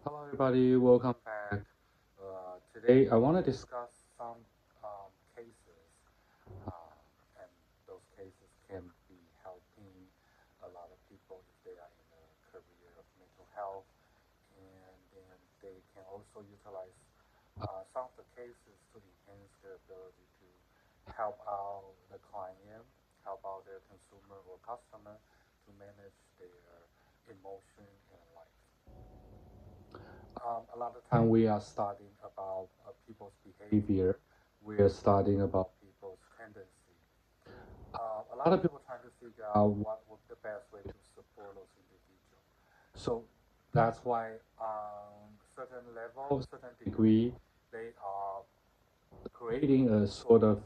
Hello, everybody. Welcome back. Today, I want to discuss some cases, and those cases can be helping a lot of people if they are in a career of mental health, and then they can also utilize some of the cases to enhance their ability to help out the client, help out their consumer or customer to manage their emotion and life. A lot of time we are studying about people's behavior. We are studying about people's tendency. A lot of people trying to figure out what would the best way to support those individuals. So that's why certain level, certain degree, they are creating a sort of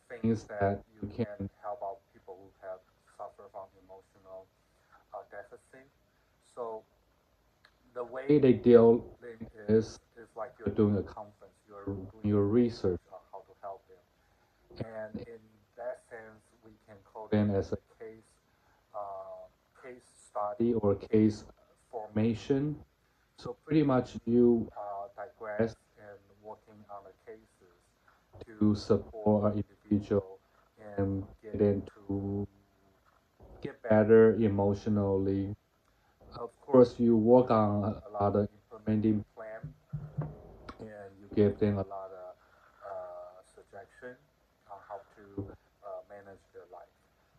things that you can help out people who have suffered from emotional deficit. So the way they deal is like you're doing a conference, you're doing your research on how to help them, and in that sense, we can call them as a case study or case formation. So pretty much you digress and working on the cases to support an individual and get into get better emotionally. Of course, you work on a lot of implementing plan, and you give them a lot of suggestion on how to manage their life.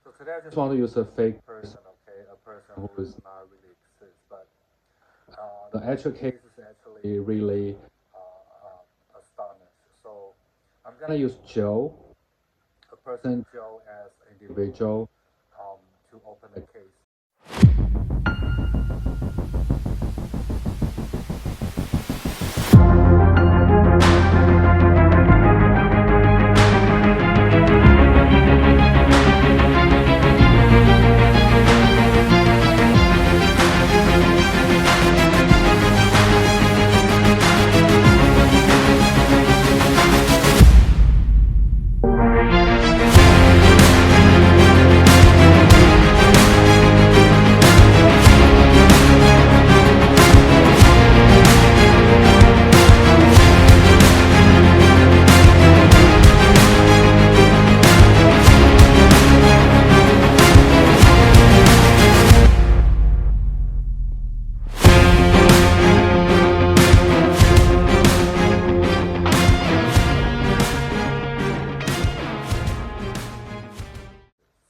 So today I just want to use a fake person, okay, a person who is not really exists, but the actual case is actually really astonished. So I'm gonna use Joe, a person Joe as individual, to open the case.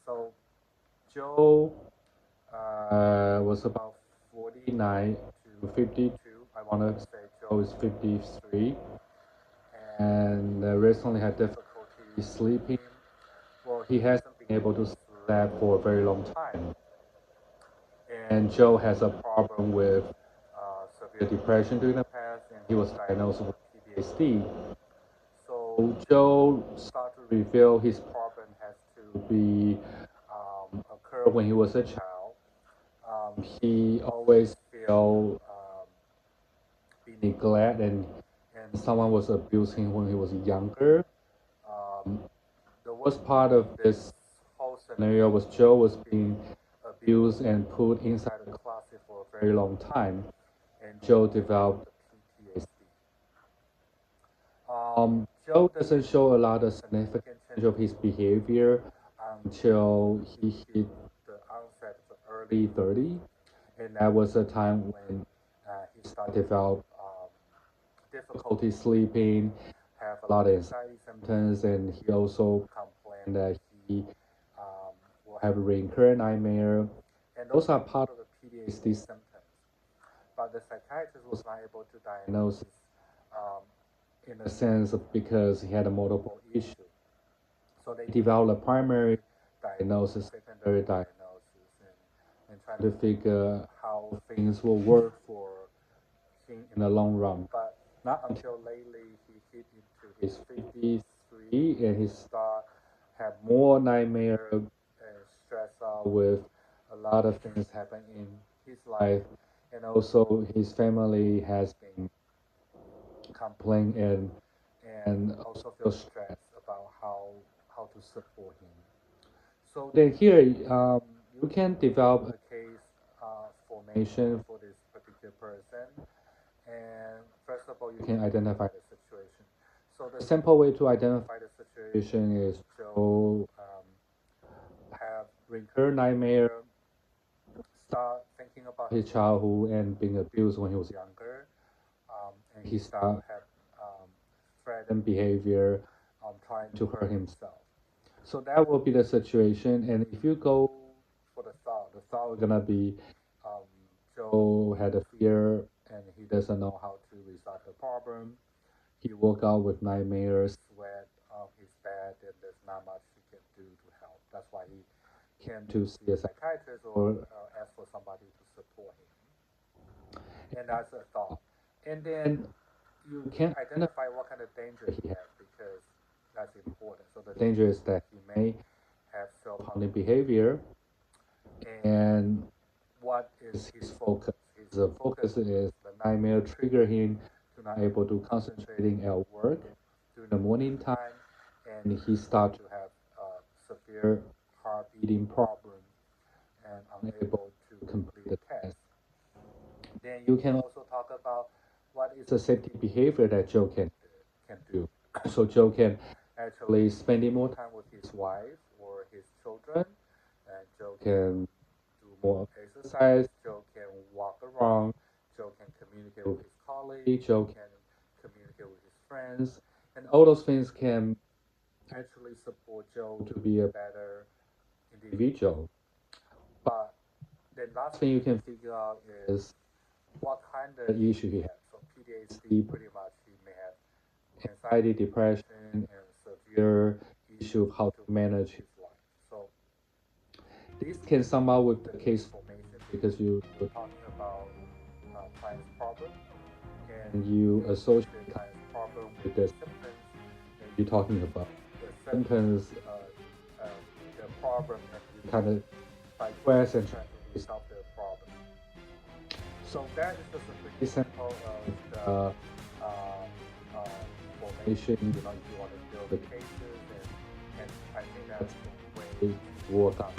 So Joe was about 49 to 52. I want to say Joe is 53 and recently had difficulty sleeping. Well, he hasn't been able to sleep for a very long time. And Joe has a problem with severe depression during the past, and he was diagnosed with PTSD. So Joe started to reveal his problem has to be occurred when he was a child. He always feel be neglected and someone was abusing him when he was younger. Um, the worst part of this whole scenario was Joe was being abused and put inside a closet for a very long time, and Joe developed PTSD. Joe doesn't show a lot of significant change of his behavior until he hit the onset of early 30, and that was a time when he started to develop difficulty sleeping, have a lot of anxiety symptoms, and he also complained that he will have a recurrent nightmare, and those are part of the PTSD symptoms. But the psychiatrist was not able to diagnose um, in a sense of because he had a multiple issue. So they developed a primary diagnosis, secondary diagnosis, and trying to figure how things will work for him in the long run. But not until lately he hit into his 53 and he start have more nightmare and stress out with a lot of things happen in his life, and also his family has been complaining and also feel stressed about how to support him. So then here you can develop a case formation for this particular person, And first of all, you can identify the situation. So the simple way to identify the situation is Joe have recurrent nightmare, start thinking about his childhood and being abused when he was younger, and he start have threatened behavior, trying to hurt himself. So that will be the situation. And if you go for the thought is gonna be um, Joe had a fear and he doesn't know how to resolve the problem. He woke up with nightmares, sweat on his bed, and there's not much he can do to help. That's why he came to see a psychiatrist or ask for somebody to support him. And that's a thought. And then you can identify what kind of danger he has because that's important. So the danger is that he may have self-harming behavior. And what is his focus? His focus is the nightmare trigger him to not able to concentrating at work during the morning time, and he start to have severe heart beating problem and unable to complete the test. Then you can also talk about what is the safety behavior that Joe can do. So Joe can actually spending more time with his wife or his children, and Joe can do more exercise. Joe can walk around. Joe can communicate with his colleagues. Joe can communicate with his friends, and all those things can actually support Joe to be a better individual. But the last thing you can figure out is what kind of issue he has. So PTSD, pretty much he may have anxiety, depression, and severe issue of how to manage his life. So this can sum up with the case formation because you're talking about client's problem and you associate client's problem with the symptoms and you're talking about the symptoms, the problem, and you kind of digress and try to resolve the problem. So that is just a pretty simple of the formation, if you want to build the cases, and I think that's the way to work out.